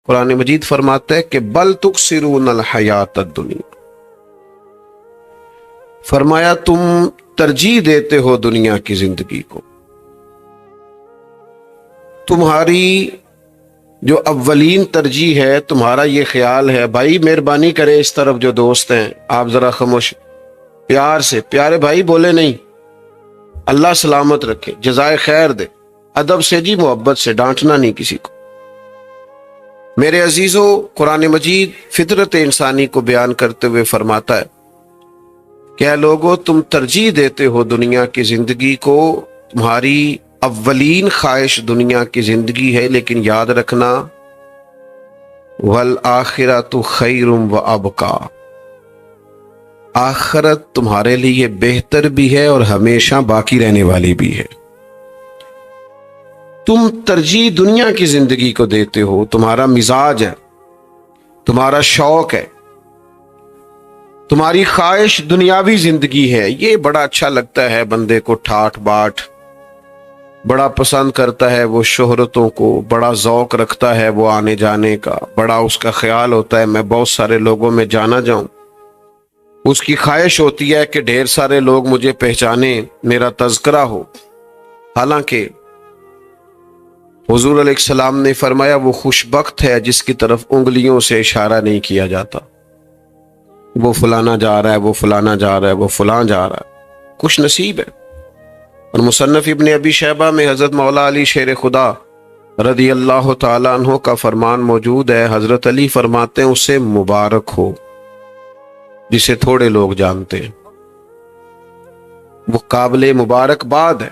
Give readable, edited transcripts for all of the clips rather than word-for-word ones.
قرآن مجید فرماتا ہے کہ بل تکثرون الحیات الدنیا، فرمایا تم ترجیح دیتے ہو دنیا کی زندگی کو. تمہاری جو اولین ترجیح ہے، تمہارا یہ خیال ہے. بھائی مہربانی کرے اس طرف جو دوست ہیں آپ ذرا خاموش، پیار سے، پیارے بھائی بولے نہیں، اللہ سلامت رکھے، جزائے خیر دے، ادب سے جی، محبت سے، ڈانٹنا نہیں کسی کو. میرے عزیزو، قرآن مجید فطرت انسانی کو بیان کرتے ہوئے فرماتا ہے کہ اے لوگو تم ترجیح دیتے ہو دنیا کی زندگی کو، تمہاری اولین خواہش دنیا کی زندگی ہے، لیکن یاد رکھنا والآخرۃ خیر وابقیٰ، آخرت تمہارے لیے بہتر بھی ہے اور ہمیشہ باقی رہنے والی بھی ہے. تم ترجیح دنیا کی زندگی کو دیتے ہو، تمہارا مزاج ہے، تمہارا شوق ہے، تمہاری خواہش دنیاوی زندگی ہے. یہ بڑا اچھا لگتا ہے بندے کو، ٹھاٹ باٹ بڑا پسند کرتا ہے وہ شہرتوں کو، بڑا ذوق رکھتا ہے وہ آنے جانے کا، بڑا اس کا خیال ہوتا ہے میں بہت سارے لوگوں میں جانا جاؤں. اس کی خواہش ہوتی ہے کہ ڈھیر سارے لوگ مجھے پہچانے، میرا تذکرہ ہو. حالانکہ حضور علیہ السلام نے فرمایا وہ خوش بخت ہے جس کی طرف انگلیوں سے اشارہ نہیں کیا جاتا. وہ فلانا جا رہا ہے، وہ فلانا جا رہا ہے، وہ فلاں جا رہا ہے، خوش نصیب ہے. اور مصنف ابن ابی شیبہ میں حضرت مولا علی شیر خدا رضی اللہ تعالیٰ عنہ کا فرمان موجود ہے. حضرت علی فرماتے ہیں اسے مبارک ہو جسے تھوڑے لوگ جانتے ہیں، وہ قابل مبارکباد ہے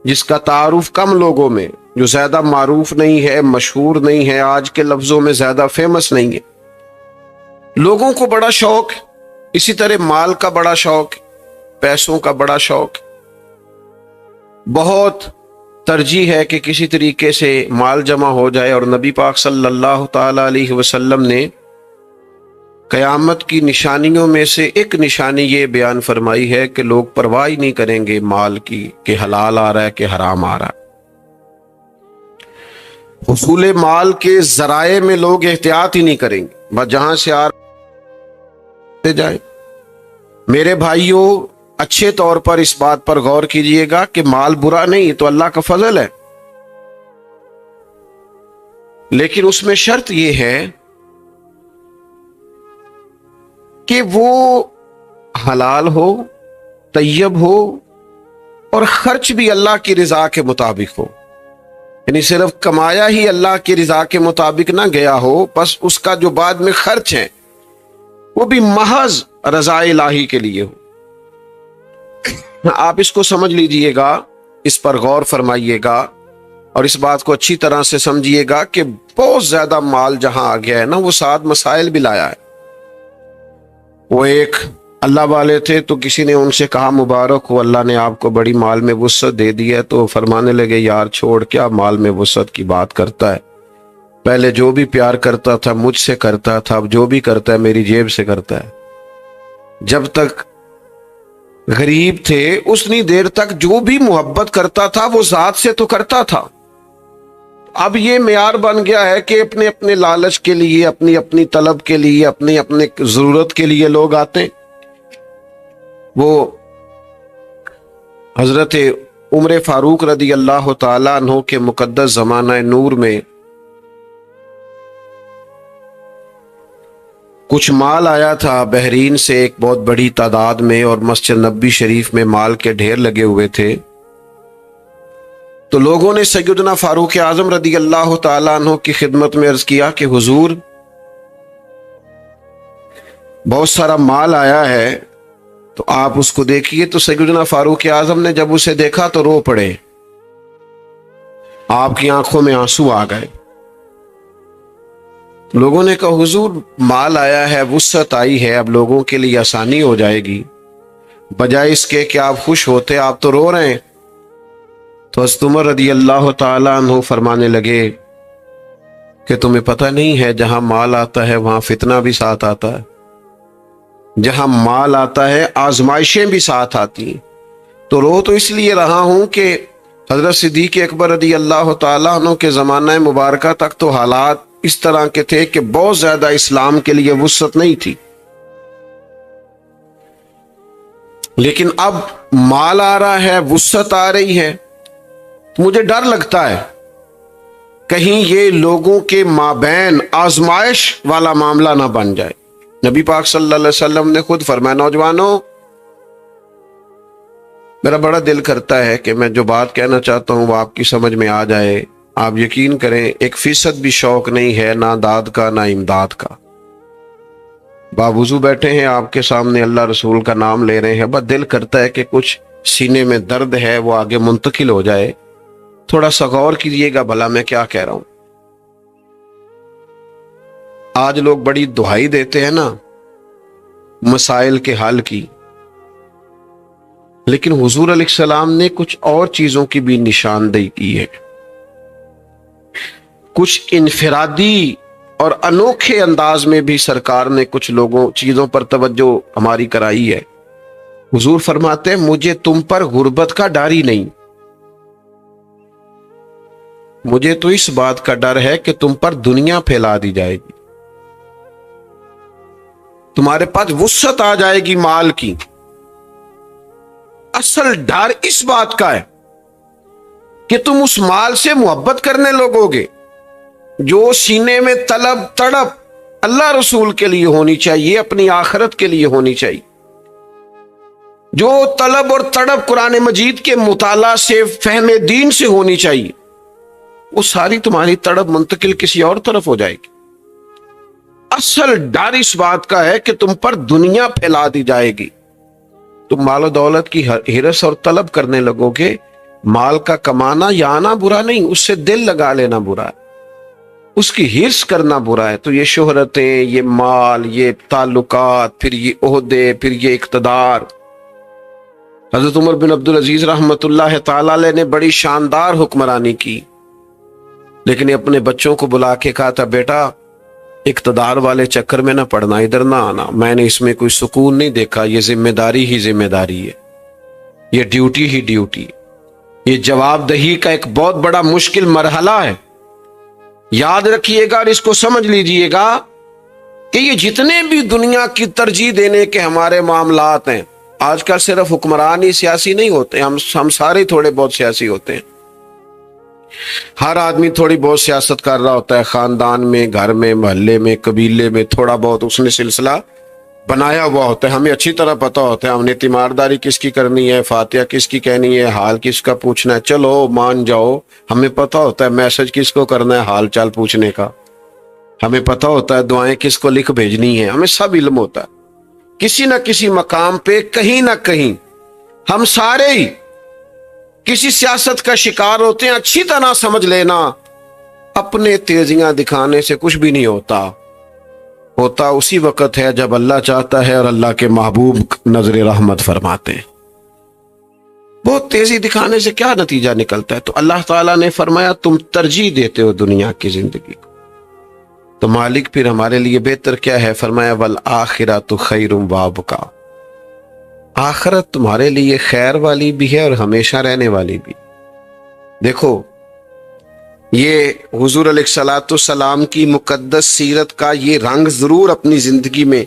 جس کا تعارف کم لوگوں میں، جو زیادہ معروف نہیں ہے، مشہور نہیں ہے، آج کے لفظوں میں زیادہ فیمس نہیں ہے. لوگوں کو بڑا شوق ہے، اسی طرح مال کا بڑا شوق ہے، پیسوں کا بڑا شوق ہے. بہت ترجیح ہے کہ کسی طریقے سے مال جمع ہو جائے. اور نبی پاک صلی اللہ تعالی علیہ وسلم نے قیامت کی نشانیوں میں سے ایک نشانی یہ بیان فرمائی ہے کہ لوگ پرواہ ہی نہیں کریں گے مال کی کہ حلال آ رہا ہے کہ حرام آ رہا ہے. حصول مال کے ذرائع میں لوگ احتیاط ہی نہیں کریں گے، بس جہاں سے آ رہے جائیں. میرے بھائیوں، اچھے طور پر اس بات پر غور کیجئے گا کہ مال برا نہیں، تو اللہ کا فضل ہے، لیکن اس میں شرط یہ ہے کہ وہ حلال ہو، طیب ہو، اور خرچ بھی اللہ کی رضا کے مطابق ہو. یعنی صرف کمایا ہی اللہ کی رضا کے مطابق نہ گیا ہو، بس اس کا جو بعد میں خرچ ہے وہ بھی محض رضا الہی کے لیے ہو. آپ اس کو سمجھ لیجئے گا، اس پر غور فرمائیے گا، اور اس بات کو اچھی طرح سے سمجھیے گا کہ بہت زیادہ مال جہاں آ گیا ہے نا، وہ ساتھ مسائل بھی لایا ہے. وہ ایک اللہ والے تھے تو کسی نے ان سے کہا مبارک ہو، اللہ نے آپ کو بڑی مال میں وسعت دے دی ہے. تو فرمانے لگے یار چھوڑ، کیا مال میں وسعت کی بات کرتا ہے، پہلے جو بھی پیار کرتا تھا مجھ سے کرتا تھا، اب جو بھی کرتا ہے میری جیب سے کرتا ہے. جب تک غریب تھے اتنی دیر تک جو بھی محبت کرتا تھا وہ ذات سے تو کرتا تھا. اب یہ معیار بن گیا ہے کہ اپنے اپنے لالچ کے لیے، اپنی اپنی طلب کے لیے، اپنے اپنے ضرورت کے لیے لوگ آتے ہیں. وہ حضرت عمر فاروق رضی اللہ تعالیٰ عنہ کے مقدس زمانہ نور میں کچھ مال آیا تھا بحرین سے ایک بہت بڑی تعداد میں، اور مسجد نبوی شریف میں مال کے ڈھیر لگے ہوئے تھے. تو لوگوں نے سیدنا فاروق اعظم رضی اللہ تعالیٰ عنہ کی خدمت میں عرض کیا کہ حضور بہت سارا مال آیا ہے تو آپ اس کو دیکھیے. تو سیدنا فاروق اعظم نے جب اسے دیکھا تو رو پڑے، آپ کی آنکھوں میں آنسو آ گئے. لوگوں نے کہا حضور مال آیا ہے، وسعت آئی ہے، اب لوگوں کے لیے آسانی ہو جائے گی، بجائے اس کے کہ آپ خوش ہوتے آپ تو رو رہے ہیں. تو حضرت عمر رضی اللہ تعالیٰ عنہ فرمانے لگے کہ تمہیں پتہ نہیں ہے جہاں مال آتا ہے وہاں فتنہ بھی ساتھ آتا ہے، جہاں مال آتا ہے آزمائشیں بھی ساتھ آتی ہیں. تو رو تو اس لیے رہا ہوں کہ حضرت صدیق اکبر رضی اللہ تعالیٰ عنہ کے زمانہ مبارکہ تک تو حالات اس طرح کے تھے کہ بہت زیادہ اسلام کے لیے وسعت نہیں تھی، لیکن اب مال آ رہا ہے، وسعت آ رہی ہے، مجھے ڈر لگتا ہے کہیں یہ لوگوں کے مابین آزمائش والا معاملہ نہ بن جائے۔ نبی پاک صلی اللہ علیہ وسلم نے خود فرمایا، نوجوانوں میرا بڑا دل کرتا ہے کہ میں جو بات کہنا چاہتا ہوں وہ آپ کی سمجھ میں آ جائے۔ آپ یقین کریں 1% بھی شوق نہیں ہے، نہ داد کا نہ امداد کا۔ باوضو بیٹھے ہیں آپ کے سامنے، اللہ رسول کا نام لے رہے ہیں، بس دل کرتا ہے کہ کچھ سینے میں درد ہے وہ آگے منتقل ہو جائے۔ تھوڑا سا غور کیجئے گا بھلا میں کیا کہہ رہا ہوں۔ آج لوگ بڑی دہائی دیتے ہیں نا مسائل کے حل کی، لیکن حضور علیہ السلام نے کچھ اور چیزوں کی بھی نشاندہی کی ہے، کچھ انفرادی اور انوکھے انداز میں بھی سرکار نے کچھ چیزوں پر توجہ ہماری کرائی ہے۔ حضور فرماتے ہیں مجھے تم پر غربت کا ڈر ہی نہیں، مجھے تو اس بات کا ڈر ہے کہ تم پر دنیا پھیلا دی جائے گی، تمہارے پاس وسعت آ جائے گی مال کی۔ اصل ڈر اس بات کا ہے کہ تم اس مال سے محبت کرنے لگو گے جو سینے میں طلب تڑپ اللہ رسول کے لیے ہونی چاہیے، اپنی آخرت کے لیے ہونی چاہیے، جو طلب اور تڑپ قرآن مجید کے مطالعہ سے، فہم دین سے ہونی چاہیے، وہ ساری تمہاری تڑپ منتقل کسی اور طرف ہو جائے گی۔ اصل ڈر اس بات کا ہے کہ تم پر دنیا پھیلا دی جائے گی، تم مال و دولت کی ہرس اور طلب کرنے لگو گے۔ مال کا کمانا یا آنا برا نہیں، اس سے دل لگا لینا برا ہے، اس کی ہرس کرنا برا ہے۔ تو یہ شہرتیں، یہ مال، یہ تعلقات، پھر یہ عہدے، پھر یہ اقتدار۔ حضرت عمر بن عبدالعزیز رحمت اللہ تعالی علیہ نے بڑی شاندار حکمرانی کی، لیکن اپنے بچوں کو بلا کے کہا تھا بیٹا اقتدار والے چکر میں نہ پڑنا، ادھر نہ آنا، میں نے اس میں کوئی سکون نہیں دیکھا، یہ ذمہ داری ہی ذمہ داری ہے، یہ ڈیوٹی ہی ڈیوٹی، یہ جواب دہی کا ایک بہت بڑا مشکل مرحلہ ہے۔ یاد رکھیے گا اور اس کو سمجھ لیجئے گا کہ یہ جتنے بھی دنیا کی ترجیح دینے کے ہمارے معاملات ہیں، آج کل صرف حکمران ہی سیاسی نہیں ہوتے، ہم سارے تھوڑے بہت سیاسی ہوتے ہیں۔ ہر آدمی تھوڑی بہت سیاست کر رہا ہوتا ہے، خاندان میں، گھر میں، محلے میں، قبیلے میں، تھوڑا بہت اس نے سلسلہ بنایا ہوا ہوتا ہے۔ ہمیں اچھی طرح پتہ ہوتا ہے ہم نے تیمارداری کس کی کرنی ہے، فاتحہ کس کی کہنی ہے، حال کس کا پوچھنا ہے، چلو مان جاؤ، ہمیں پتہ ہوتا ہے میسج کس کو کرنا ہے حال چال پوچھنے کا، ہمیں پتہ ہوتا ہے دعائیں کس کو لکھ بھیجنی ہے، ہمیں سب علم ہوتا ہے۔ کسی نہ کسی مقام پہ کہیں نہ کہیں ہم سارے ہی کسی سیاست کا شکار ہوتے ہیں۔ اچھی طرح سمجھ لینا اپنے تیزیاں دکھانے سے کچھ بھی نہیں ہوتا اسی وقت ہے جب اللہ چاہتا ہے اور اللہ کے محبوب نظر رحمت فرماتے ہیں۔ بہت تیزی دکھانے سے کیا نتیجہ نکلتا ہے؟ تو اللہ تعالیٰ نے فرمایا تم ترجیح دیتے ہو دنیا کی زندگی کو، تو مالک پھر ہمارے لیے بہتر کیا ہے؟ فرمایا والآخرۃ خیر وابقیٰ، آخرت تمہارے لیے خیر والی بھی ہے اور ہمیشہ رہنے والی بھی۔ دیکھو یہ حضور علیہ الصلوۃ والسلام کی مقدس سیرت کا یہ رنگ ضرور اپنی زندگی میں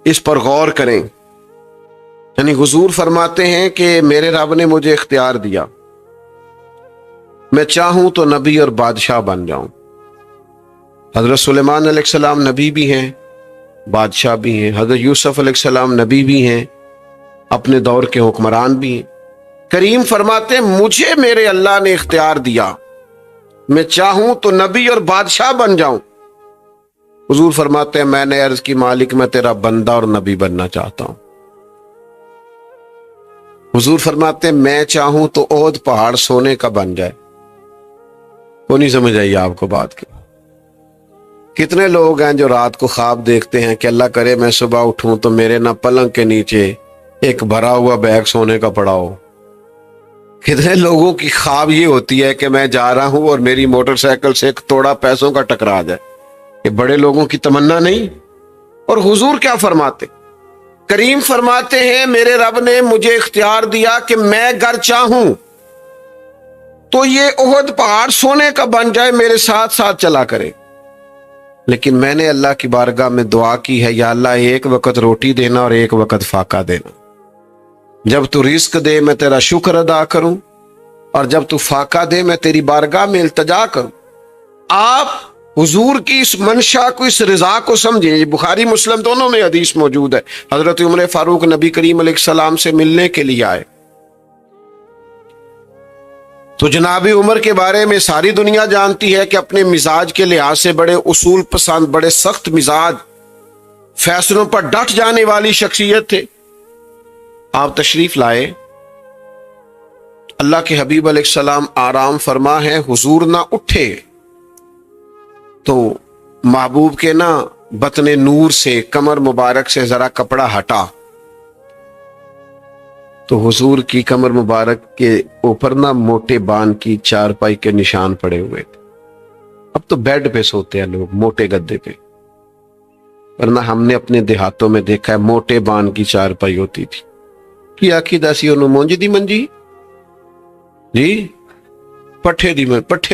اس پر غور کریں۔ یعنی حضور فرماتے ہیں کہ میرے رب نے مجھے اختیار دیا، میں چاہوں تو نبی اور بادشاہ بن جاؤں۔ حضرت سلیمان علیہ السلام نبی بھی ہیں، بادشاہ بھی ہیں، حضرت یوسف علیہ السلام نبی بھی ہیں، اپنے دور کے حکمران بھی ہیں۔ کریم فرماتے ہیں مجھے میرے اللہ نے اختیار دیا، میں چاہوں تو نبی اور بادشاہ بن جاؤں۔ حضور فرماتے ہیں میں نے عرض کی مالک میں تیرا بندہ اور نبی بننا چاہتا ہوں۔ حضور فرماتے ہیں میں چاہوں تو احد پہاڑ سونے کا بن جائے۔ وہ نہیں سمجھ آئی آپ کو بات کی؟ کتنے لوگ ہیں جو رات کو خواب دیکھتے ہیں کہ اللہ کرے میں صبح اٹھوں تو میرے نہ پلنگ کے نیچے ایک بھرا ہوا بیگ سونے کا پڑا ہو۔ کتنے لوگوں کی خواب یہ ہوتی ہے کہ میں جا رہا ہوں اور میری موٹر سائیکل سے ایک توڑا پیسوں کا ٹکرا جائے۔ یہ بڑے لوگوں کی تمنا نہیں؟ اور حضور کیا فرماتے؟ کریم فرماتے ہیں میرے رب نے مجھے اختیار دیا کہ میں اگر چاہوں تو یہ احد پہاڑ سونے کا بن جائے، میرے ساتھ ساتھ چلا کرے۔ لیکن میں نے اللہ کی بارگاہ میں دعا کی ہے، یا اللہ ایک وقت روٹی دینا اور ایک وقت فاقہ دینا، جب تو رزق دے میں تیرا شکر ادا کروں، اور جب تو فاقہ دے میں تیری بارگاہ میں التجا کروں۔ آپ حضور کی اس منشا کو، اس رضا کو سمجھیں۔ یہ بخاری مسلم دونوں میں حدیث موجود ہے۔ حضرت عمر فاروق نبی کریم علیہ السلام سے ملنے کے لیے آئے تو جناب عمر کے بارے میں ساری دنیا جانتی ہے کہ اپنے مزاج کے لحاظ سے بڑے اصول پسند، بڑے سخت مزاج، فیصلوں پر ڈٹ جانے والی شخصیت تھے۔ آپ تشریف لائے، اللہ کے حبیب علیہ السلام آرام فرما ہے، حضور نہ اٹھے تو محبوب کے نا بطن نور سے، کمر مبارک سے ذرا کپڑا ہٹا تو حضور کی کمر مبارک کے اوپر نا موٹے بان کی چارپائی کے نشان پڑے ہوئے تھے۔ اب تو بیڈ پہ سوتے ہیں لوگ، موٹے گدے پہ، ورنہ ہم نے اپنے دیہاتوں میں دیکھا ہے موٹے بان کی چارپائی ہوتی تھی۔ کیا کی داسی انہوں مونج دی منجی جی، پٹھے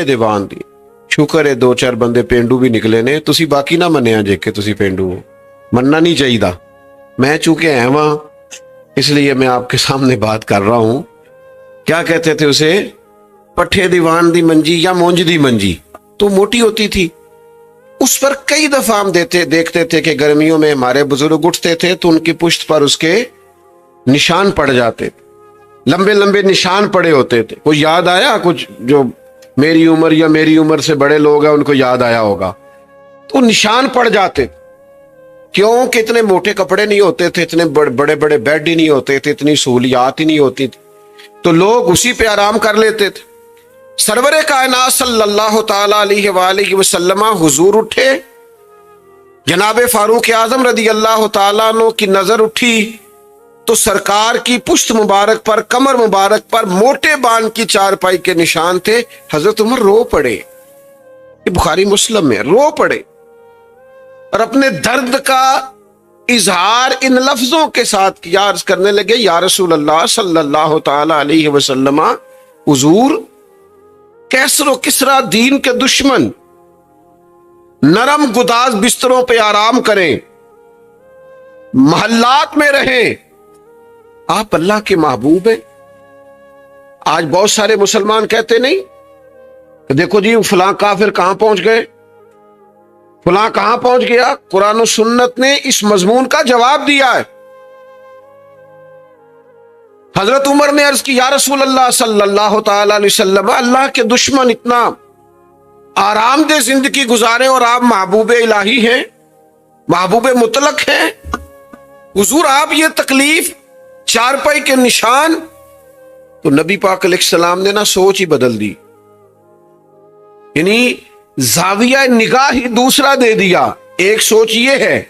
دیوان دی۔ شکر ہے دو چار بندے پینڈو بھی نکلے نے، تسی باقی نہ منیا جے کہ تسی پینڈو ہو، مننا نہیں چاہیے دا۔ میں چونکہ ہے وہاں اس لیے میں آپ کے سامنے بات کر رہا ہوں۔ کیا کہتے تھے اسے؟ پٹھے دیوان دی منجی یا مونج دی منجی، تو موٹی ہوتی تھی۔ اس پر کئی دفعہ ہم دیکھتے تھے کہ گرمیوں میں ہمارے بزرگ اٹھتے تھے تو ان کی پشت پر اس کے نشان پڑ جاتے تھے، لمبے لمبے نشان پڑے ہوتے تھے۔ کوئی یاد آیا کچھ جو میری عمر یا میری عمر سے بڑے لوگ ہیں ان کو یاد آیا ہوگا؟ تو نشان پڑ جاتے، کیوں کہ اتنے موٹے کپڑے نہیں ہوتے تھے، اتنے بڑے بڑے بیڈ ہی نہیں ہوتے تھے، اتنی سہولیات ہی نہیں ہوتی تھی، تو لوگ اسی پہ آرام کر لیتے تھے۔ سرور کائنات صلی اللہ تعالی علیہ وآلہ وسلم حضور اٹھے، جناب فاروق اعظم رضی اللہ تعالیٰ عنہ کی نظر اٹھی تو سرکار کی پشت مبارک پر، کمر مبارک پر موٹے بان کی چارپائی کے نشان تھے۔ حضرت عمر رو پڑے، یہ بخاری مسلم میں، رو پڑے اور اپنے درد کا اظہار ان لفظوں کے ساتھ کیا، عرض کرنے لگے یا رسول اللہ صلی اللہ تعالی علیہ وسلم، حضور کیسر و کسرا دین کے دشمن نرم گداز بستروں پہ آرام کریں، محلات میں رہیں، آپ اللہ کے محبوب ہیں۔ آج بہت سارے مسلمان کہتے نہیں کہ دیکھو جی فلاں کافر کہاں پہنچ گئے، فلاں کہاں پہنچ گیا۔ قرآن و سنت نے اس مضمون کا جواب دیا ہے۔ حضرت عمر نے عرض کی یا رسول اللہ صلی اللہ تعالی علیہ وسلم، اللہ کے دشمن اتنا آرام دہ زندگی گزارے اور آپ محبوب الہی ہیں، محبوب مطلق ہیں، حضور آپ یہ تکلیف، چارپائی کے نشان۔ تو نبی پاک علیہ السلام نے نا سوچ ہی بدل دی، یعنی زاویہ نگاہ ہی دوسرا دے دیا۔ ایک سوچ یہ ہے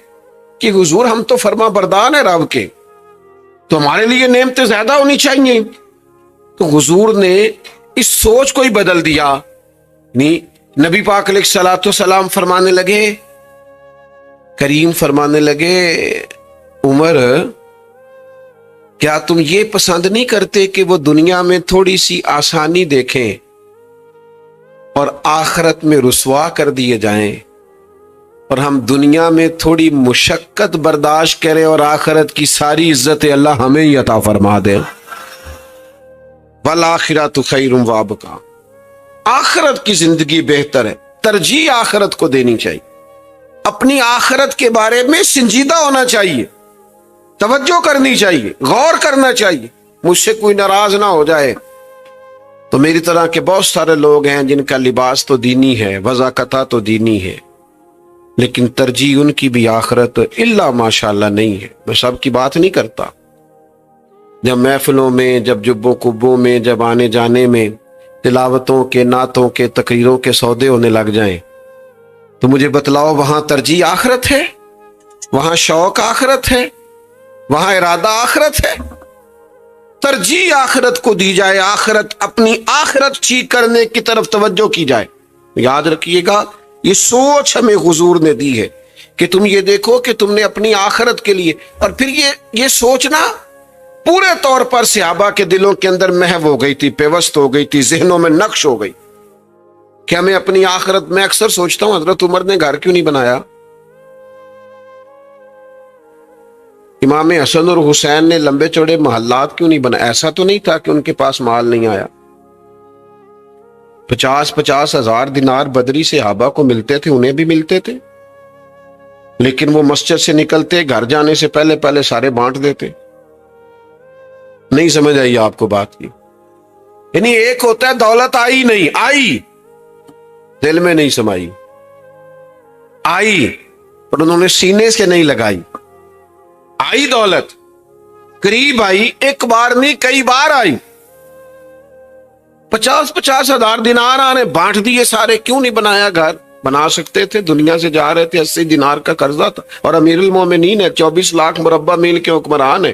کہ حضور ہم تو فرما بردار ہیں رب کے، تو ہمارے لیے نعمتیں زیادہ ہونی چاہیے۔ تو حضور نے اس سوچ کو ہی بدل دیا، نبی پاک علیہ الصلوۃ والسلام فرمانے لگے، کریم فرمانے لگے، عمر کیا تم یہ پسند نہیں کرتے کہ وہ دنیا میں تھوڑی سی آسانی دیکھیں اور آخرت میں رسوا کر دیے جائیں، اور ہم دنیا میں تھوڑی مشقت برداشت کریں اور آخرت کی ساری عزت اللہ ہمیں ہی عطا فرما دے۔ والآخرۃ خیر وابقیٰ، آخرت کی زندگی بہتر ہے، ترجیح آخرت کو دینی چاہیے، اپنی آخرت کے بارے میں سنجیدہ ہونا چاہیے، توجہ کرنی چاہیے، غور کرنا چاہیے، مجھ سے کوئی ناراض نہ ہو جائے۔ تو میری طرح کے بہت سارے لوگ ہیں جن کا لباس تو دینی ہے، وضاقتہ تو دینی ہے، لیکن ترجیح ان کی بھی آخرت الا ماشاءاللہ نہیں ہے۔ میں سب کی بات نہیں کرتا، جب محفلوں میں، جب جبوں کبوں میں، جب آنے جانے میں تلاوتوں کے، نعتوں کے، تقریروں کے سودے ہونے لگ جائیں تو مجھے بتلاؤ وہاں ترجیح آخرت ہے، وہاں شوق آخرت ہے، وہاں ارادہ آخرت ہے؟ ترجیح آخرت کو دی جائے، آخرت، اپنی آخرت ٹھیک کرنے کی طرف توجہ کی جائے۔ یاد رکھیے گا یہ سوچ ہمیں حضور نے دی ہے کہ تم یہ دیکھو کہ تم نے اپنی آخرت کے لیے، اور پھر یہ سوچنا پورے طور پر صحابہ کے دلوں کے اندر محو ہو گئی تھی، پیوست ہو گئی تھی، ذہنوں میں نقش ہو گئی کہ ہمیں اپنی آخرت میں اکثر سوچتا ہوں حضرت عمر نے گھر کیوں نہیں بنایا، امام حسن اور حسین نے لمبے چوڑے محلات کیوں نہیں بنائے؟ ایسا تو نہیں تھا کہ ان کے پاس مال نہیں آیا، 50 ہزار دینار بدری صحابہ کو ملتے تھے، انہیں بھی ملتے تھے، لیکن وہ مسجد سے نکلتے گھر جانے سے پہلے پہلے سارے بانٹ دیتے۔ نہیں سمجھ آئی آپ کو بات کی؟ یعنی ایک ہوتا ہے دولت آئی نہیں آئی، دل میں نہیں سمائی، آئی اور انہوں نے سینے سے نہیں لگائی، آئی دولت، قریب آئی، ایک بار نہیں کئی بار آئی، 50 ہزار دینار آنے بانٹ دیے سارے۔ کیوں نہیں بنایا گھر؟ بنا سکتے تھے، دنیا سے جا رہے تھے، 80 دینار کا قرضہ تھا، اور امیر المومنین ہے، 24 لاکھ مربع میل کے حکمران ہے۔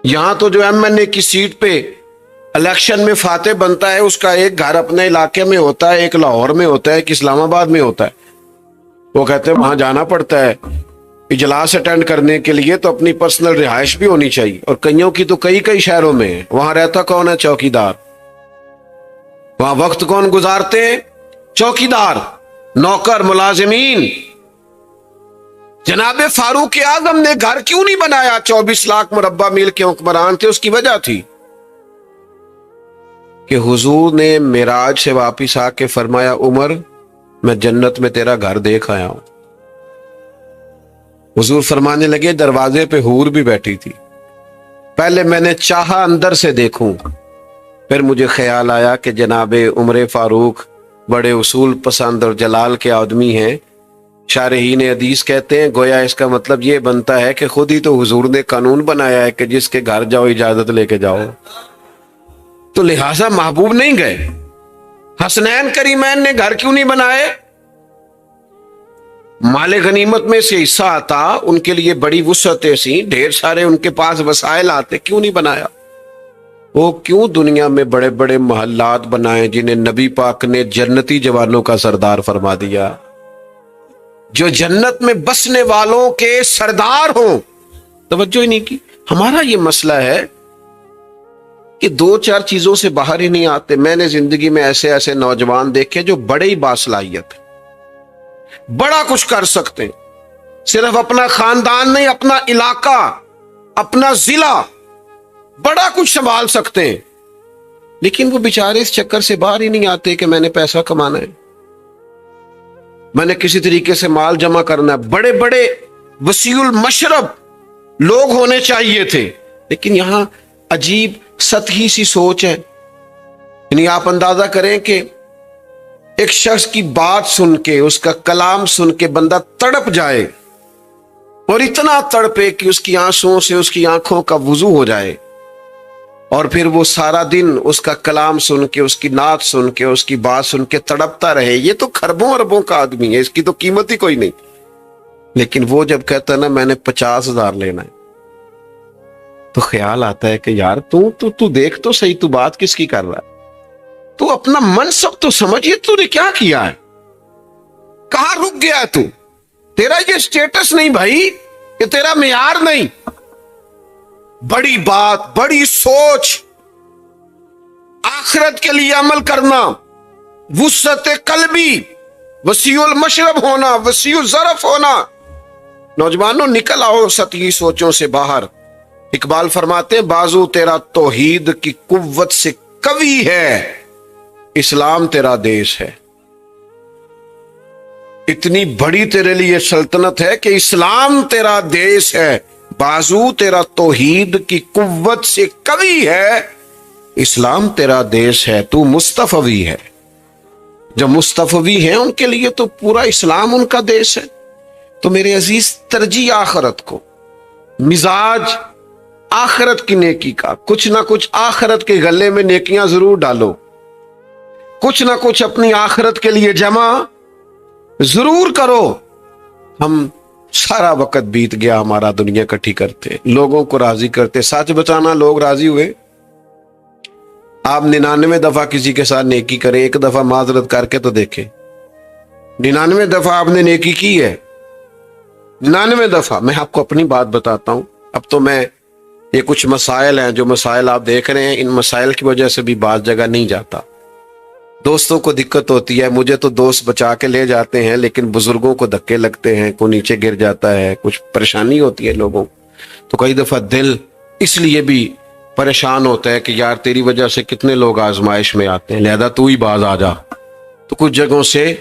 یہاں تو جو ایم این اے کی سیٹ پہ الیکشن میں فاتح بنتا ہے، اس کا ایک گھر اپنے علاقے میں ہوتا ہے، ایک لاہور میں ہوتا ہے، ایک اسلام آباد میں ہوتا ہے۔ وہ کہتے ہیں وہاں جانا پڑتا ہے اجلاس اٹینڈ کرنے کے لیے، تو اپنی پرسنل رہائش بھی ہونی چاہیے، اور کئیوں کی تو کئی شہروں میں ہے۔ وہاں رہتا کون ہے؟ چوکیدار۔ وہاں وقت کون گزارتے ہیں؟ چوکیدار، نوکر، ملازمین۔ جناب فاروق اعظم نے گھر کیوں نہیں بنایا؟ 24 لاکھ مربع میل کے حکمران تھے، اس کی وجہ تھی کہ حضور نے معراج سے واپس آ کے فرمایا، عمر میں جنت میں تیرا گھر دیکھ آیا ہوں۔ حضور فرمانے لگے دروازے پہ حور بھی بیٹھی تھی، پہلے میں نے چاہا اندر سے دیکھوں، پھر مجھے خیال آیا کہ جناب عمر فاروق بڑے اصول پسند اور جلال کے آدمی ہیں۔ شارحین حدیث کہتے ہیں گویا اس کا مطلب یہ بنتا ہے کہ خود ہی تو حضور نے قانون بنایا ہے کہ جس کے گھر جاؤ اجازت لے کے جاؤ، تو لہٰذا محبوب نہیں گئے۔ حسنین کریمین نے گھر کیوں نہیں بنائے؟ مال غنیمت میں سے حصہ آتا، ان کے لیے بڑی وسعتیں سی، ڈھیر سارے ان کے پاس وسائل آتے، کیوں نہیں بنایا؟ وہ کیوں دنیا میں بڑے بڑے محلات بنائے جنہیں نبی پاک نے جنتی جوانوں کا سردار فرما دیا، جو جنت میں بسنے والوں کے سردار ہوں؟ توجہ ہی نہیں کی۔ ہمارا یہ مسئلہ ہے کہ 2-4 چیزوں سے باہر ہی نہیں آتے۔ میں نے زندگی میں ایسے نوجوان دیکھے جو بڑے ہی باصلاحیت ہیں، بڑا کچھ کر سکتے ہیں، صرف اپنا خاندان نہیں، اپنا علاقہ، اپنا ضلع، بڑا کچھ سنبھال سکتے ہیں، لیکن وہ بیچارے اس چکر سے باہر ہی نہیں آتے کہ میں نے پیسہ کمانا ہے، میں نے کسی طریقے سے مال جمع کرنا ہے۔ بڑے بڑے وسیع المشرب لوگ ہونے چاہیے تھے، لیکن یہاں عجیب سطحی سی سوچ ہے۔ یعنی آپ اندازہ کریں کہ ایک شخص کی بات سن کے، اس کا کلام سن کے بندہ تڑپ جائے، اور اتنا تڑپے کہ اس کی آنسوؤں سے اس کی آنکھوں کا وضو ہو جائے، اور پھر وہ سارا دن اس کا کلام سن کے، اس کی نعت سن کے، اس کی بات سن کے تڑپتا رہے۔ یہ تو خربوں اربوں کا آدمی ہے، اس کی تو قیمت ہی کوئی نہیں۔ لیکن وہ جب کہتا ہے نا میں نے 50 ہزار لینا ہے، تو خیال آتا ہے کہ یار تو دیکھ تو صحیح، تو بات کس کی کر رہا ہے؟ تو اپنا منصب تو سمجھیے، تو نے کیا کیا ہے؟ کہاں رک گیا ہے تو؟ تیرا یہ سٹیٹس نہیں بھائی، یہ تیرا معیار نہیں۔ بڑی بات، بڑی سوچ، آخرت کے لیے عمل کرنا، وسعت قلبی، وسیع المشرب ہونا، وسیع الظرف ہونا۔ نوجوانوں نکل آؤ سطحی سوچوں سے باہر۔ اقبال فرماتے ہیں بازو تیرا توحید کی قوت سے قوی ہے، اسلام تیرا دیش ہے۔ اتنی بڑی تیرے لیے سلطنت ہے کہ اسلام تیرا دیش ہے، بازو تیرا توحید کی قوت سے قوی ہے، اسلام تیرا دیش ہے، تو مصطفی ہے۔ جو مصطفی ہیں ان کے لیے تو پورا اسلام ان کا دیش ہے۔ تو میرے عزیز، ترجیح آخرت کو، مزاج آخرت کی نیکی کا، کچھ نہ کچھ آخرت کے گلے میں نیکیاں ضرور ڈالو، کچھ نہ کچھ اپنی آخرت کے لیے جمع ضرور کرو۔ ہم سارا وقت بیت گیا ہمارا دنیا اکٹھی کرتے، لوگوں کو راضی کرتے، سچ بتانا لوگ راضی ہوئے؟ آپ 99 دفعہ کسی کے ساتھ نیکی کریں، ایک دفعہ معذرت کر کے تو دیکھیں۔ 99 دفعہ آپ نے نیکی کی ہے، 99 دفعہ۔ میں آپ کو اپنی بات بتاتا ہوں، اب تو میں یہ کچھ مسائل ہیں، جو مسائل آپ دیکھ رہے ہیں، ان مسائل کی وجہ سے بھی بعض جگہ نہیں جاتا، دوستوں کو دقت ہوتی ہے، مجھے تو دوست بچا کے لے جاتے ہیں لیکن بزرگوں کو دھکے لگتے ہیں، کوئی نیچے گر جاتا ہے، کچھ پریشانی ہوتی ہے لوگوں کو، تو کئی دفعہ دل اس لیے بھی پریشان ہوتا ہے کہ یار تیری وجہ سے کتنے لوگ آزمائش میں آتے ہیں، لہذا تو ہی باز آ جا۔ تو کچھ جگہوں سے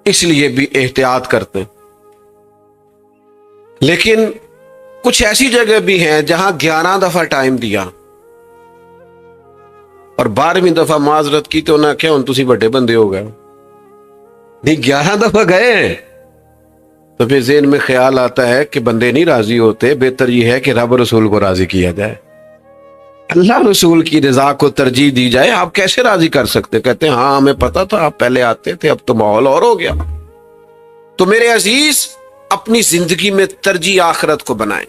اس لیے بھی احتیاط کرتے ہیں۔ لیکن کچھ ایسی جگہ بھی ہیں جہاں 11 دفعہ ٹائم دیا اور 12ویں دفعہ معذرت کی تو نہ کیا ان تسی بڑے بندے ہو گئے، نہیں 11 دفعہ گئے ہیں، تو پھر ذہن میں خیال آتا ہے کہ بندے نہیں راضی ہوتے، بہتر یہ ہے کہ رب رسول کو راضی کیا جائے، اللہ رسول کی رضا کو ترجیح دی جائے۔ آپ کیسے راضی کر سکتے؟ کہتے ہیں ہاں ہمیں پتا تھا آپ پہلے آتے تھے، اب تو ماحول اور ہو گیا۔ تو میرے عزیز، اپنی زندگی میں ترجیح آخرت کو بنائیں،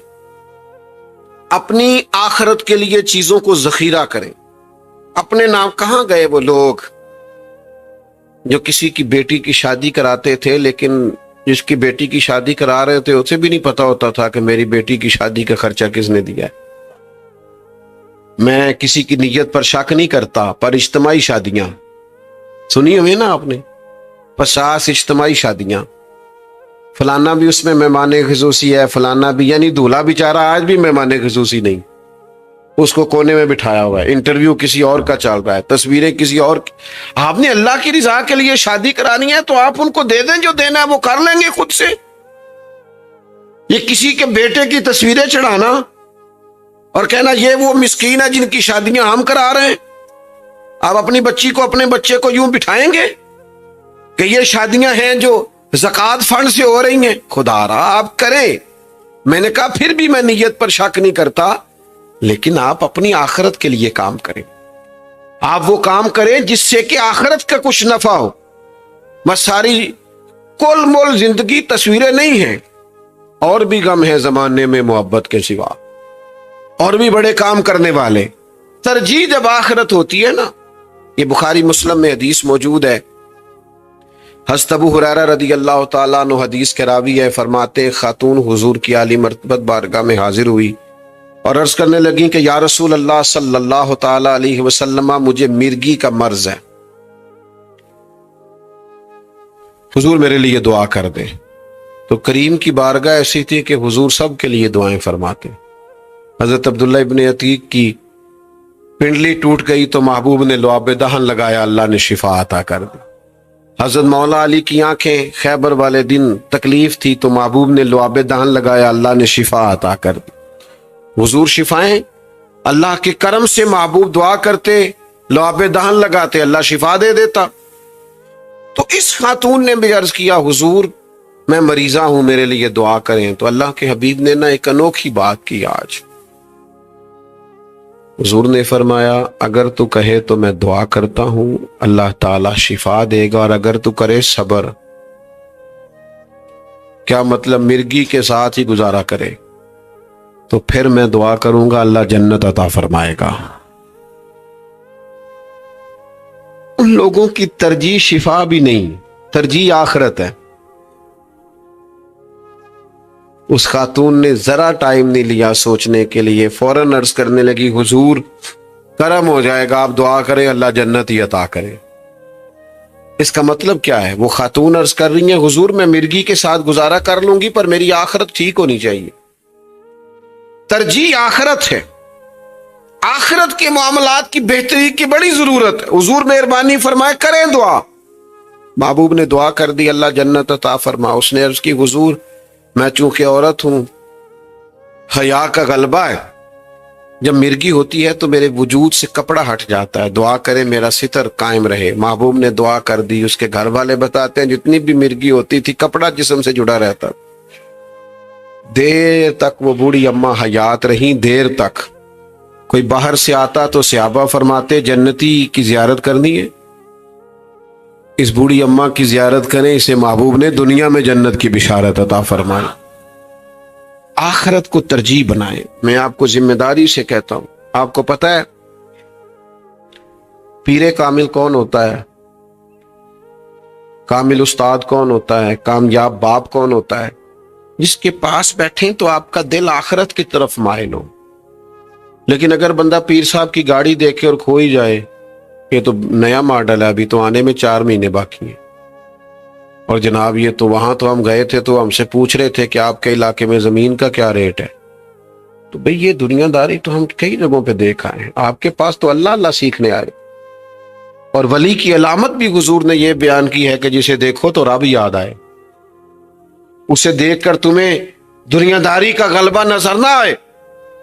اپنی آخرت کے لیے چیزوں کو ذخیرہ کریں۔ اپنے نام کہاں گئے وہ لوگ جو کسی کی بیٹی کی شادی کراتے تھے لیکن جس کی بیٹی کی شادی کرا رہے تھے اسے بھی نہیں پتا ہوتا تھا کہ میری بیٹی کی شادی کا خرچہ کس نے دیا ہے؟ میں کسی کی نیت پر شک نہیں کرتا، پر اجتماعی شادیاں سنی ہوئی نا آپ نے، 50 اجتماعی شادیاں، فلانا بھی اس میں مہمان خصوصی ہے، فلانا بھی، یعنی دولہا بیچارہ آج بھی مہمان خصوصی نہیں، اس کو کونے میں بٹھایا ہوا ہے، انٹرویو کسی اور کا چل رہا ہے، تصویریں کسی اور کی۔ آپ نے اللہ کی رضا کے لیے شادی کرانی ہے تو آپ ان کو دے دیں، جو دینا ہے وہ کر لیں گے خود سے۔ یہ کسی کے بیٹے کی تصویریں چڑھانا اور کہنا یہ وہ مسکین ہے جن کی شادیاں ہم کرا رہے ہیں، آپ اپنی بچی کو، اپنے بچے کو یوں بٹھائیں گے کہ یہ شادیاں ہیں جو زکوٰۃ فنڈ سے ہو رہی ہیں؟ خدا را آپ کریں، میں نے کہا پھر بھی میں نیت پر شک نہیں کرتا، لیکن آپ اپنی آخرت کے لیے کام کریں، آپ وہ کام کریں جس سے کہ آخرت کا کچھ نفع ہو۔ بس ساری کل مول زندگی تصویریں نہیں ہیں، اور بھی غم ہے زمانے میں محبت کے سوا، اور بھی بڑے کام کرنے والے۔ ترجیح جب آخرت ہوتی ہے نا، یہ بخاری مسلم میں حدیث موجود ہے، حضرت ابو ہریرہ رضی اللہ تعالیٰ عنہ حدیث کے راوی ہے، فرماتے خاتون حضور کی عالی مرتبت بارگاہ میں حاضر ہوئی اور عرض کرنے لگیں کہ یا رسول اللہ صلی اللہ تعالیٰ علیہ وسلم، مجھے مرگی کا مرض ہے، حضور میرے لیے دعا کر دیں۔ تو کریم کی بارگاہ ایسی تھی کہ حضور سب کے لیے دعائیں فرماتے۔ حضرت عبداللہ ابن عتیق کی پنڈلی ٹوٹ گئی تو محبوب نے لعاب دہن لگایا، اللہ نے شفا عطا کر دی۔ حضرت مولا علی کی آنکھیں خیبر والے دن تکلیف تھی تو محبوب نے لعاب دہن لگایا، اللہ نے شفا عطا کر دی۔ حضور شفائیں اللہ کے کرم سے، محبوب دعا کرتے، لعاب دہن لگاتے، اللہ شفا دے دیتا۔ تو اس خاتون نے بھی عرض کیا حضور میں مریضہ ہوں، میرے لیے دعا کریں، تو اللہ کے حبیب نے نہ ایک انوکھی بات کی آج، حضور نے فرمایا اگر تو کہے تو میں دعا کرتا ہوں، اللہ تعالی شفا دے گا، اور اگر تو کرے صبر، کیا مطلب مرگی کے ساتھ ہی گزارا کرے، تو پھر میں دعا کروں گا اللہ جنت عطا فرمائے گا۔ ان لوگوں کی ترجیح شفا بھی نہیں، ترجیح آخرت ہے۔ اس خاتون نے ذرا ٹائم نہیں لیا سوچنے کے لیے، فوراً عرض کرنے لگی حضور کرم ہو جائے گا، آپ دعا کریں اللہ جنت ہی عطا کرے۔ اس کا مطلب کیا ہے؟ وہ خاتون عرض کر رہی ہیں حضور میں مرگی کے ساتھ گزارا کر لوں گی پر میری آخرت ٹھیک ہونی چاہیے۔ ترجیح آخرت ہے، آخرت کے معاملات کی بہتری کی بڑی ضرورت ہے۔ حضور مہربانی فرمائے کریں دعا، محبوب نے دعا کر دی اللہ جنت عطا فرما۔ اس نے عرض کی حضور میں چونکہ عورت ہوں، حیا کا غلبہ ہے، جب مرگی ہوتی ہے تو میرے وجود سے کپڑا ہٹ جاتا ہے، دعا کرے میرا ستر قائم رہے۔ محبوب نے دعا کر دی۔ اس کے گھر والے بتاتے ہیں جتنی بھی مرگی ہوتی تھی کپڑا جسم سے جڑا رہتا، دیر تک وہ بوڑھی اماں حیات رہیں، دیر تک۔ کوئی باہر سے آتا تو صحابہ فرماتے جنتی کی زیارت کرنی ہے، اس بوڑھی اماں کی زیارت کریں، اسے محبوب نے دنیا میں جنت کی بشارت عطا فرمائی۔ آخرت کو ترجیح بنائیں۔ میں آپ کو ذمہ داری سے کہتا ہوں، آپ کو پتہ ہے پیر کامل کون ہوتا ہے؟ کامل استاد کون ہوتا ہے؟ کامیاب باپ کون ہوتا ہے؟ جس کے پاس بیٹھیں تو آپ کا دل آخرت کی طرف مائل ہو۔ لیکن اگر بندہ پیر صاحب کی گاڑی دیکھے اور کھو ہی جائے یہ تو نیا ماڈل ہے، ابھی تو آنے میں 4 مہینے باقی ہیں، اور جناب یہ تو وہاں تو ہم گئے تھے تو ہم سے پوچھ رہے تھے کہ آپ کے علاقے میں زمین کا کیا ریٹ ہے۔ تو بھئی یہ دنیا داری تو ہم کئی جگہوں پہ دیکھ آئے ہیں، آپ کے پاس تو اللہ اللہ سیکھنے آئے۔ اور ولی کی علامت بھی حضور نے یہ بیان کی ہے کہ جسے دیکھو تو رب یاد آئے، اسے دیکھ کر تمہیں دنیا داری کا غلبہ نظر نہ آئے،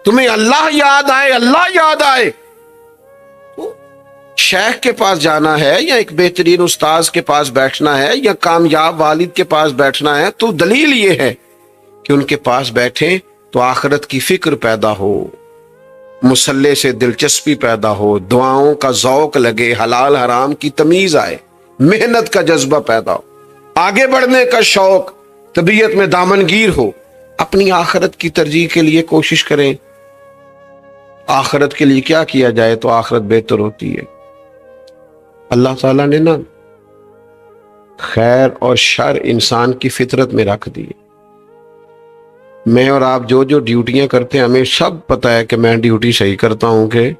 تمہیں اللہ یاد آئے، اللہ یاد آئے۔ شیخ کے پاس جانا ہے یا ایک بہترین استاذ کے پاس بیٹھنا ہے یا کامیاب والد کے پاس بیٹھنا ہے تو دلیل یہ ہے کہ ان کے پاس بیٹھیں تو آخرت کی فکر پیدا ہو، مصلے سے دلچسپی پیدا ہو، دعاؤں کا ذوق لگے، حلال حرام کی تمیز آئے، محنت کا جذبہ پیدا ہو، آگے بڑھنے کا شوق، طبیعت میں دامنگیر ہو، اپنی آخرت کی ترجیح کے لیے کوشش کریں۔ آخرت کے لیے کیا کیا جائے تو آخرت بہتر ہوتی ہے۔ اللہ تعالیٰ نے نا خیر اور شر انسان کی فطرت میں رکھ دی۔ میں اور آپ جو جو ڈیوٹیاں کرتے ہیں ہمیں سب پتہ ہے کہ میں ڈیوٹی صحیح کرتا ہوں کہ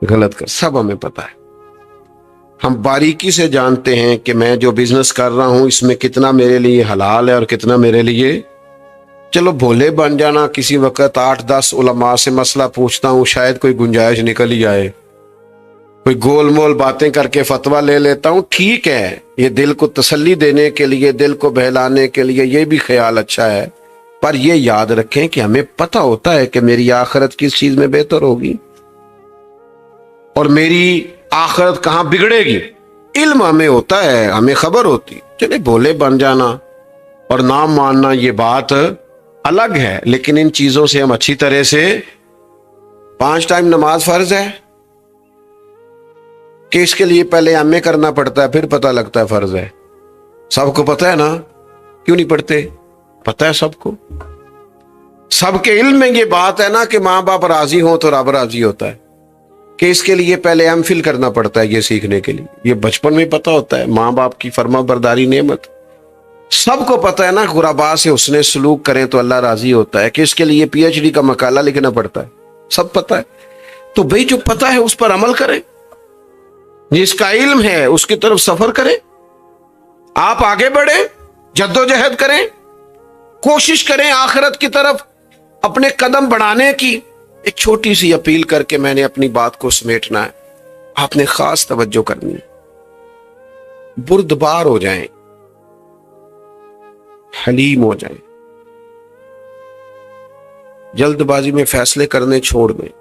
غلط کر، سب ہمیں پتہ ہے۔ ہم باریکی سے جانتے ہیں کہ میں جو بزنس کر رہا ہوں اس میں کتنا میرے لیے حلال ہے اور کتنا میرے لیے، چلو بھولے بن جانا، کسی وقت 8-10 علماء سے مسئلہ پوچھتا ہوں، شاید کوئی گنجائش نکل ہی آئے، کوئی گول مول باتیں کر کے فتویٰ لے لیتا ہوں، ٹھیک ہے، یہ دل کو تسلی دینے کے لیے، دل کو بہلانے کے لیے یہ بھی خیال اچھا ہے، پر یہ یاد رکھیں کہ ہمیں پتہ ہوتا ہے کہ میری آخرت کس چیز میں بہتر ہوگی اور میری آخرت کہاں بگڑے گی۔ علم ہمیں ہوتا ہے، ہمیں خبر ہوتی، چلے بھولے بن جانا اور نام ماننا یہ بات الگ ہے، لیکن ان چیزوں سے ہم اچھی طرح سے 5 ٹائم نماز فرض ہے کہ اس کے لیے پہلے ایم اے کرنا پڑتا ہے پھر پتہ لگتا ہے فرض ہے۔ سب کو پتہ ہے نا، کیوں نہیں پڑھتے؟ پتہ ہے سب کو، سب کے علم میں یہ بات ہے نا کہ ماں باپ راضی ہوں تو رب راضی ہوتا ہے، کہ اس کے لیے پہلے ایم فل کرنا پڑتا ہے یہ سیکھنے کے لیے، یہ بچپن میں پتہ ہوتا ہے۔ ماں باپ کی فرما برداری نعمت، سب کو پتہ ہے نا، غربا سے حسن سلوک کریں تو اللہ راضی ہوتا ہے، کہ اس کے لیے پی ایچ ڈی کا مقالہ لکھنا پڑتا ہے، سب پتہ ہے۔ تو بھئی جو پتہ ہے اس پر عمل کریں، جس کا علم ہے اس کی طرف سفر کریں، آپ آگے بڑھیں، جدوجہد کریں، کوشش کریں آخرت کی طرف اپنے قدم بڑھانے کی۔ ایک چھوٹی سی اپیل کر کے میں نے اپنی بات کو سمیٹنا ہے، آپ نے خاص توجہ کرنی ہے، بردبار ہو جائیں، حلیم ہو جائیں، جلد بازی میں فیصلے کرنے چھوڑ دیں،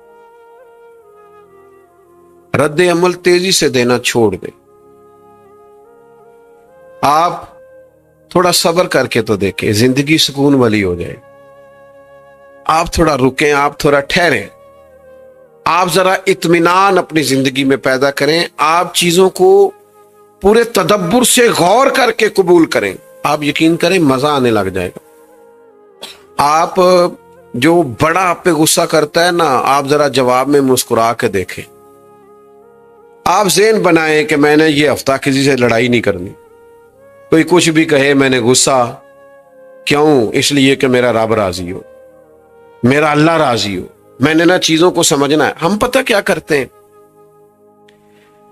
رد عمل تیزی سے دینا چھوڑ دیں۔ آپ تھوڑا صبر کر کے تو دیکھیں، زندگی سکون والی ہو جائے۔ آپ تھوڑا رکیں، آپ تھوڑا ٹھہریں، آپ ذرا اطمینان اپنی زندگی میں پیدا کریں، آپ چیزوں کو پورے تدبر سے غور کر کے قبول کریں، آپ یقین کریں مزہ آنے لگ جائے گا۔ آپ جو بڑا آپ پہ غصہ کرتا ہے نا، آپ ذرا جواب میں مسکرا کے دیکھیں، آپ ذہن بنائیں کہ میں نے یہ ہفتہ کسی سے لڑائی نہیں کرنی، کوئی کچھ بھی کہے میں نے غصہ کیوں، اس لیے کہ میرا رب راضی ہو، میرا اللہ راضی ہو۔ میں نے نا چیزوں کو سمجھنا ہے۔ ہم پتہ کیا کرتے ہیں،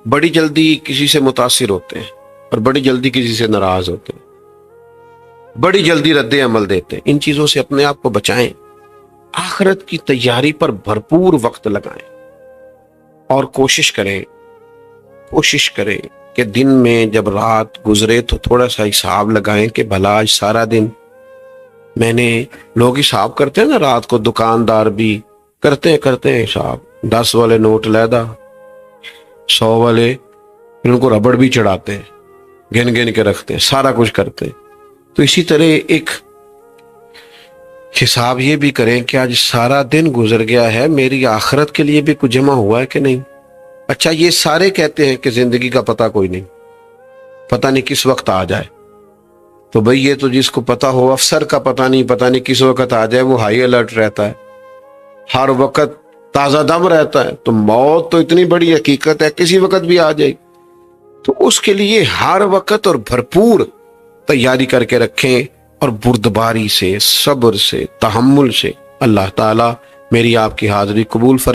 بڑی جلدی کسی سے متاثر ہوتے ہیں اور بڑی جلدی کسی سے ناراض ہوتے ہیں، بڑی جلدی رد عمل دیتے ہیں۔ ان چیزوں سے اپنے آپ کو بچائیں، آخرت کی تیاری پر بھرپور وقت لگائیں اور کوشش کریں کہ دن میں جب رات گزرے تو تھوڑا سا حساب لگائیں کہ بھلا آج سارا دن میں نے، لوگ حساب کرتے ہیں نا رات کو، دکاندار بھی کرتے ہیں حساب، 10 والے نوٹ لیدا، 100 والے، پھر ان کو ربڑ بھی چڑھاتے ہیں، گن گن کے رکھتے ہیں، سارا کچھ کرتے ہیں۔ تو اسی طرح ایک حساب یہ بھی کریں کہ آج سارا دن گزر گیا ہے، میری آخرت کے لیے بھی کچھ جمع ہوا ہے کہ نہیں۔ اچھا یہ سارے کہتے ہیں کہ زندگی کا پتہ کوئی نہیں، پتہ نہیں کس وقت آ جائے، تو بھئی یہ تو جس کو پتہ ہو، افسر کا پتہ نہیں کس وقت آ جائے، وہ ہائی الرٹ رہتا ہے، ہر وقت تازہ دم رہتا ہے۔ تو موت تو اتنی بڑی حقیقت ہے، کسی وقت بھی آ جائے، تو اس کے لیے ہر وقت اور بھرپور تیاری کر کے رکھیں، اور بردباری سے، صبر سے، تحمل سے۔ اللہ تعالیٰ میری آپ کی حاضری قبول فرمائے۔